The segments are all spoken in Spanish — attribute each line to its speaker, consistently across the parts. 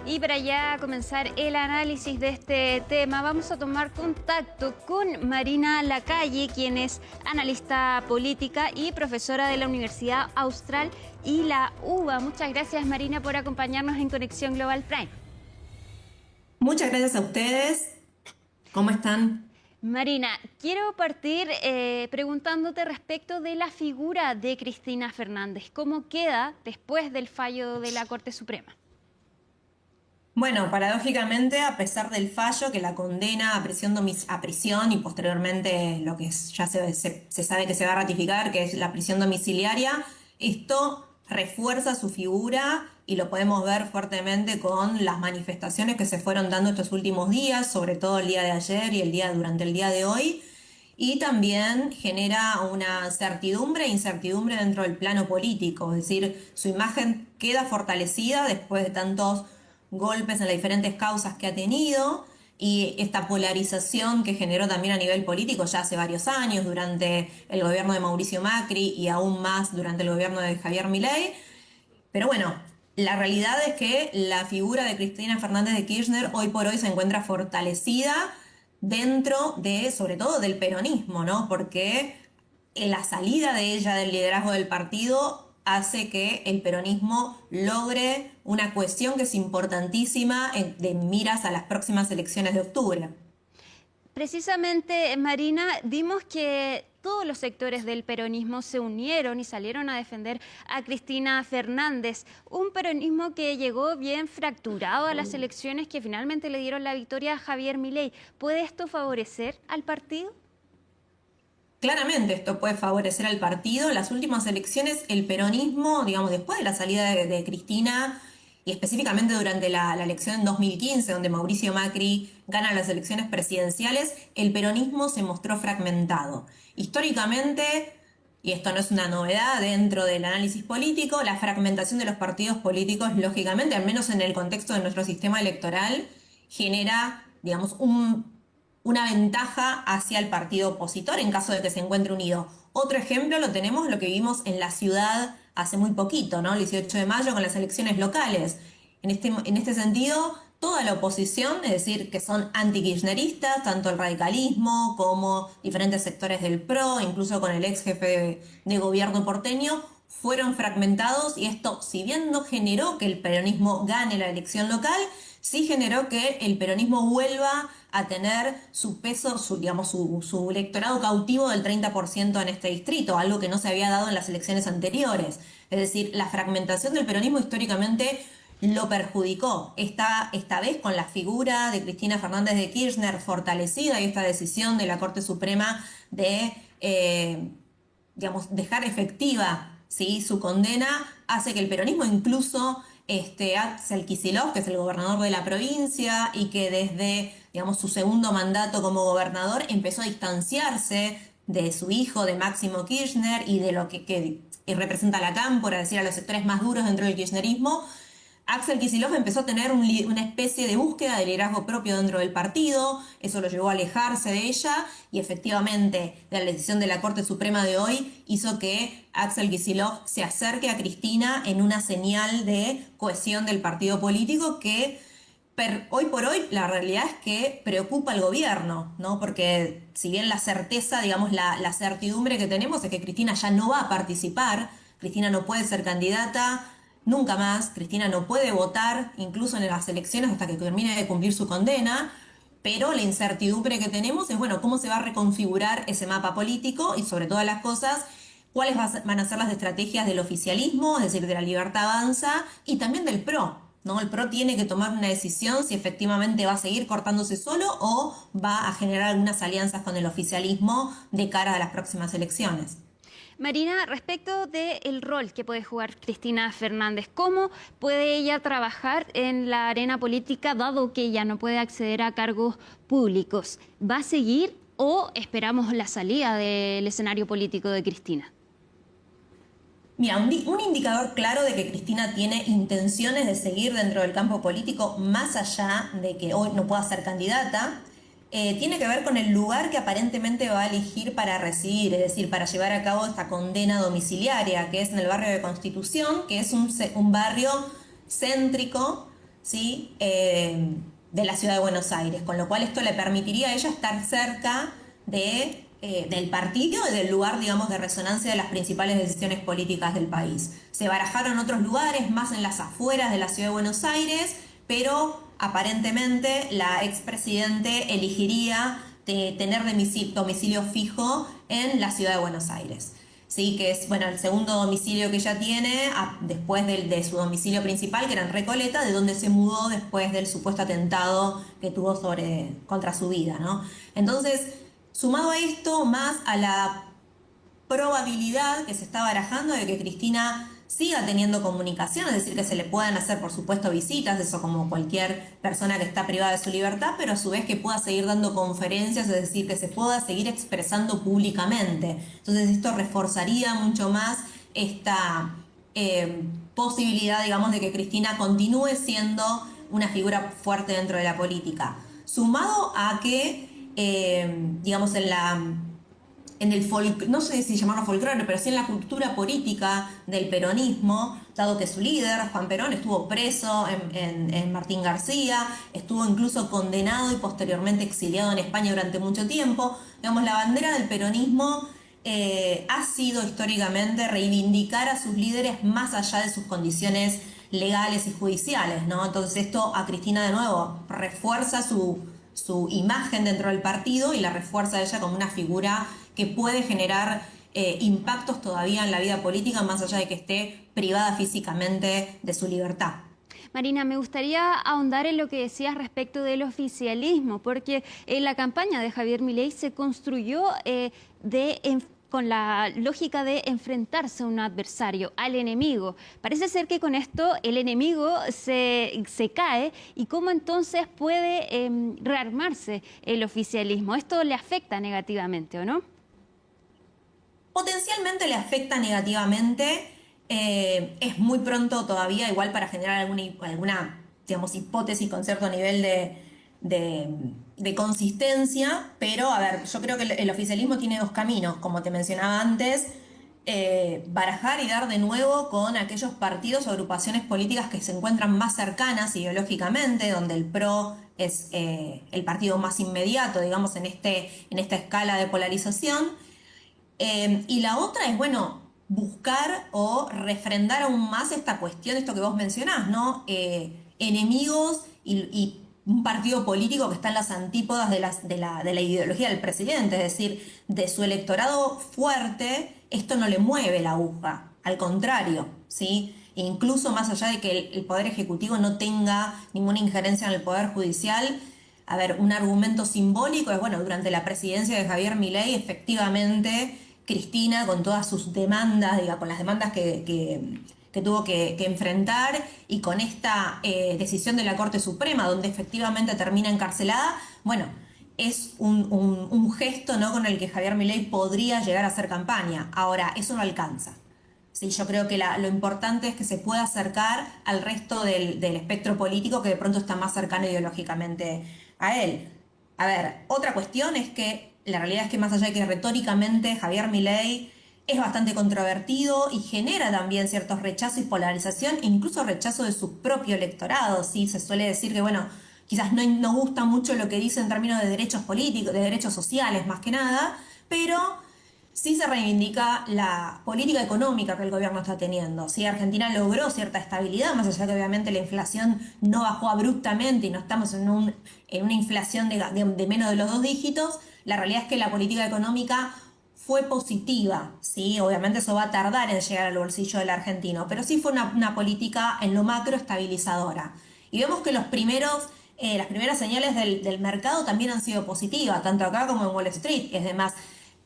Speaker 1: Y para ya comenzar el análisis de este tema, vamos a tomar contacto con Marina Lacalle, quien es analista política y profesora de la Universidad Austral y la UBA. Muchas gracias, Marina, por acompañarnos en Conexión Global Prime.
Speaker 2: Muchas gracias a ustedes. ¿Cómo están?
Speaker 1: Marina, quiero partir preguntándote respecto de la figura de Cristina Fernández. ¿Cómo queda después del fallo de la Corte Suprema?
Speaker 2: Bueno, paradójicamente, a pesar del fallo que la condena a prisión y posteriormente lo que ya se sabe que se va a ratificar, que es la prisión domiciliaria, esto refuerza su figura y lo podemos ver fuertemente con las manifestaciones que se fueron dando estos últimos días, sobre todo el día de ayer y durante el día de hoy. Y también genera una certidumbre e incertidumbre dentro del plano político, es decir, su imagen queda fortalecida después de tantos golpes en las diferentes causas que ha tenido y esta polarización que generó también a nivel político ya hace varios años durante el gobierno de Mauricio Macri y aún más durante el gobierno de Javier Milei. Pero bueno, la realidad es que la figura de Cristina Fernández de Kirchner hoy por hoy se encuentra fortalecida dentro de, sobre todo, del peronismo, ¿no? Porque la salida de ella del liderazgo del partido hace que el peronismo logre una cuestión que es importantísima de miras a las próximas elecciones de octubre.
Speaker 1: Precisamente, Marina, vimos que todos los sectores del peronismo se unieron y salieron a defender a Cristina Fernández, un peronismo que llegó bien fracturado a las elecciones que finalmente le dieron la victoria a Javier Milei. ¿Puede esto favorecer al partido?
Speaker 2: Claramente esto puede favorecer al partido. En las últimas elecciones, el peronismo, digamos, después de la salida de Cristina, y específicamente durante la elección en 2015, donde Mauricio Macri gana las elecciones presidenciales, el peronismo se mostró fragmentado. Históricamente, y esto no es una novedad dentro del análisis político, la fragmentación de los partidos políticos, lógicamente, al menos en el contexto de nuestro sistema electoral, genera, digamos, una ventaja hacia el partido opositor en caso de que se encuentre unido. Otro ejemplo lo tenemos, lo que vimos en la ciudad hace muy poquito, ¿no? El 18 de mayo con las elecciones locales. En este sentido, toda la oposición, es decir, que son anti-kirchneristas, tanto el radicalismo como diferentes sectores del PRO, incluso con el ex jefe de gobierno porteño, fueron fragmentados y esto, si bien no generó que el peronismo gane la elección local, sí generó que el peronismo vuelva a tener su peso, su electorado cautivo del 30% en este distrito, algo que no se había dado en las elecciones anteriores. Es decir, la fragmentación del peronismo históricamente lo perjudicó. Esta vez con la figura de Cristina Fernández de Kirchner fortalecida y esta decisión de la Corte Suprema de dejar efectiva, ¿sí?, su condena, hace que el peronismo incluso Axel Kicillof, que es el gobernador de la provincia y que desde, digamos, su segundo mandato como gobernador empezó a distanciarse de su hijo, de Máximo Kirchner, y de lo que representa la cámpora, es decir, a los sectores más duros dentro del kirchnerismo. Axel Kicillof empezó a tener una especie de búsqueda de liderazgo propio dentro del partido, eso lo llevó a alejarse de ella y efectivamente la decisión de la Corte Suprema de hoy hizo que Axel Kicillof se acerque a Cristina en una señal de cohesión del partido político que hoy por hoy la realidad es que preocupa al gobierno, ¿no? Porque si bien la certeza, digamos, la certidumbre que tenemos es que Cristina ya no va a participar, Cristina no puede ser candidata nunca más, Cristina no puede votar incluso en las elecciones hasta que termine de cumplir su condena, pero la incertidumbre que tenemos es, bueno, cómo se va a reconfigurar ese mapa político y sobre todas las cosas, cuáles van a ser las estrategias del oficialismo, es decir, de la Libertad Avanza y también del PRO, ¿no? El PRO tiene que tomar una decisión si efectivamente va a seguir cortándose solo o va a generar algunas alianzas con el oficialismo de cara a las próximas elecciones.
Speaker 1: Marina, respecto del rol que puede jugar Cristina Fernández, ¿cómo puede ella trabajar en la arena política dado que ella no puede acceder a cargos públicos? ¿Va a seguir o esperamos la salida del escenario político de Cristina?
Speaker 2: Mira, un indicador claro de que Cristina tiene intenciones de seguir dentro del campo político, más allá de que hoy no pueda ser candidata, tiene que ver con el lugar que aparentemente va a elegir para residir, es decir, para llevar a cabo esta condena domiciliaria, que es en el barrio de Constitución, que es un barrio céntrico ¿sí? De la ciudad de Buenos Aires, con lo cual esto le permitiría a ella estar cerca del partido y del lugar, digamos, de resonancia de las principales decisiones políticas del país. Se barajaron otros lugares, más en las afueras de la ciudad de Buenos Aires, pero aparentemente la expresidente elegiría tener domicilio fijo en la ciudad de Buenos Aires. Sí, que es bueno el segundo domicilio que ella tiene después de su domicilio principal, que era en Recoleta, de donde se mudó después del supuesto atentado que tuvo contra su vida, ¿no? Entonces, sumado a esto, más a la probabilidad que se está barajando de que Cristina siga teniendo comunicación, es decir, que se le puedan hacer, por supuesto, visitas, eso como cualquier persona que está privada de su libertad, pero a su vez que pueda seguir dando conferencias, es decir, que se pueda seguir expresando públicamente. Entonces esto reforzaría mucho más esta posibilidad, digamos, de que Cristina continúe siendo una figura fuerte dentro de la política. Sumado a que, digamos, no sé si llamarlo folclore, pero sí en la cultura política del peronismo, dado que su líder, Juan Perón, estuvo preso en Martín García, estuvo incluso condenado y posteriormente exiliado en España durante mucho tiempo. Digamos, la bandera del peronismo ha sido históricamente reivindicar a sus líderes más allá de sus condiciones legales y judiciales, ¿no? Entonces esto a Cristina de nuevo refuerza su imagen dentro del partido y la refuerza a ella como una figura que puede generar impactos todavía en la vida política, más allá de que esté privada físicamente de su libertad.
Speaker 1: Marina, me gustaría ahondar en lo que decías respecto del oficialismo, porque la campaña de Javier Milei se construyó con la lógica de enfrentarse a un adversario, al enemigo. Parece ser que con esto el enemigo se cae y cómo entonces puede rearmarse el oficialismo. ¿Esto le afecta negativamente o no?
Speaker 2: Potencialmente le afecta negativamente. Es muy pronto todavía, igual para generar alguna digamos, hipótesis con cierto nivel de consistencia, pero a ver, yo creo que el oficialismo tiene dos caminos, como te mencionaba antes, barajar y dar de nuevo con aquellos partidos o agrupaciones políticas que se encuentran más cercanas ideológicamente, donde el PRO es el partido más inmediato, digamos, en esta escala de polarización. Y la otra es, bueno, buscar o refrendar aún más esta cuestión, esto que vos mencionás, ¿no? Enemigos y un partido político que está en las antípodas de la ideología del presidente, es decir, de su electorado fuerte, esto no le mueve la aguja, al contrario, ¿sí? Incluso más allá de que el Poder Ejecutivo no tenga ninguna injerencia en el Poder Judicial. A ver, un argumento simbólico es, bueno, durante la presidencia de Javier Milei, efectivamente, Cristina, con todas sus demandas, con las demandas que tuvo que enfrentar y con esta decisión de la Corte Suprema, donde efectivamente termina encarcelada, bueno, es un gesto, ¿no?, con el que Javier Milei podría llegar a hacer campaña. Ahora, eso no alcanza. Sí, yo creo que lo importante es que se pueda acercar al resto del espectro político que de pronto está más cercano ideológicamente a él. A ver, otra cuestión es que la realidad es que más allá de que retóricamente Javier Milei es bastante controvertido y genera también ciertos rechazos y polarización, incluso rechazo de su propio electorado, ¿sí? Se suele decir que, bueno, quizás no gusta mucho lo que dice en términos de derechos políticos, de derechos sociales más que nada, pero sí se reivindica la política económica que el gobierno está teniendo. ¿Sí? Argentina logró cierta estabilidad, más allá que obviamente la inflación no bajó abruptamente y no estamos en una inflación de menos de los 2 dígitos. La realidad es que la política económica fue positiva, ¿sí? Obviamente eso va a tardar en llegar al bolsillo del argentino, pero sí fue una política en lo macro estabilizadora. Y vemos que las primeras señales del mercado también han sido positivas, tanto acá como en Wall Street. Es demás,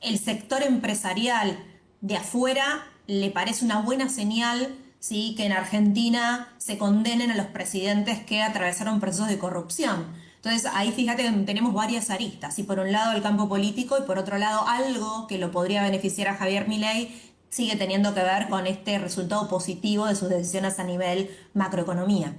Speaker 2: el sector empresarial de afuera le parece una buena señal, ¿sí?, que en Argentina se condenen a los presidentes que atravesaron procesos de corrupción. Entonces ahí fíjate que tenemos varias aristas, y por un lado el campo político y por otro lado algo que lo podría beneficiar a Javier Milei sigue teniendo que ver con este resultado positivo de sus decisiones a nivel macroeconomía.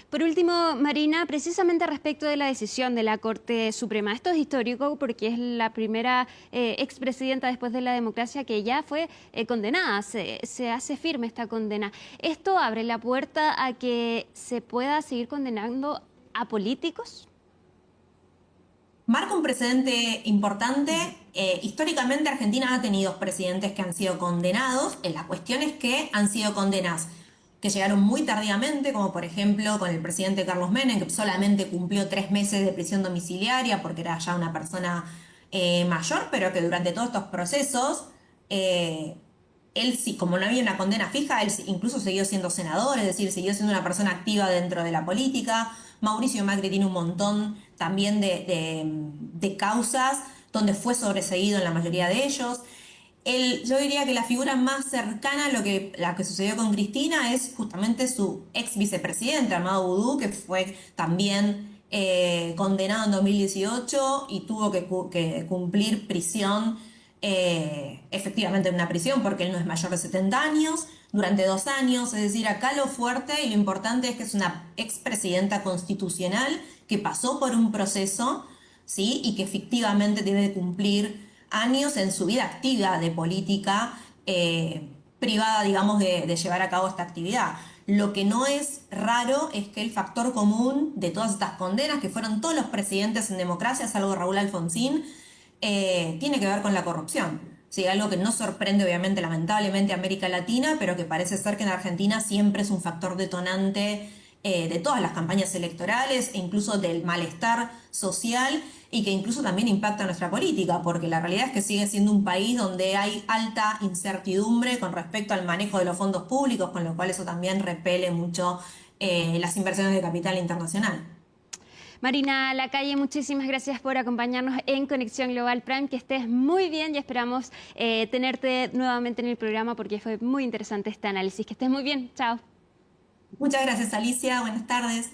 Speaker 1: Por último, Marina, precisamente respecto de la decisión de la Corte Suprema, esto es histórico porque es la primera expresidenta después de la democracia que ya fue condenada, se hace firme esta condena. ¿Esto abre la puerta a que se pueda seguir condenando a políticos?
Speaker 2: Marca un precedente importante. Históricamente Argentina ha tenido presidentes que han sido condenados. La cuestión es que han sido condenas que llegaron muy tardíamente, como por ejemplo con el presidente Carlos Menem, que solamente cumplió 3 meses de prisión domiciliaria porque era ya una persona mayor, pero que durante todos estos procesos, él sí, como no había una condena fija, él incluso siguió siendo senador, es decir, siguió siendo una persona activa dentro de la política. Mauricio Macri tiene un montón también de causas donde fue sobreseído en la mayoría de ellos. Yo diría que la figura más cercana a la que sucedió con Cristina es justamente su ex vicepresidente, Amado Boudou, que fue también condenado en 2018 y tuvo que cumplir prisión, efectivamente en una prisión, porque él no es mayor de 70 años, durante 2 años. Es decir, acá lo fuerte y lo importante es que es una expresidenta constitucional que pasó por un proceso, ¿sí? Y que efectivamente debe de cumplir años en su vida activa de política privada, digamos, de llevar a cabo esta actividad. Lo que no es raro es que el factor común de todas estas condenas, que fueron todos los presidentes en democracia, salvo Raúl Alfonsín, tiene que ver con la corrupción. Sí, algo que no sorprende, obviamente, lamentablemente, a América Latina, pero que parece ser que en Argentina siempre es un factor detonante de todas las campañas electorales e incluso del malestar social, y que incluso también impacta nuestra política, porque la realidad es que sigue siendo un país donde hay alta incertidumbre con respecto al manejo de los fondos públicos, con lo cual eso también repele mucho las inversiones de capital internacional.
Speaker 1: Marina Lacalle, muchísimas gracias por acompañarnos en Conexión Global Prime. Que estés muy bien y esperamos tenerte nuevamente en el programa porque fue muy interesante este análisis. Que estés muy bien. Chao.
Speaker 2: Muchas gracias, Alicia. Buenas tardes.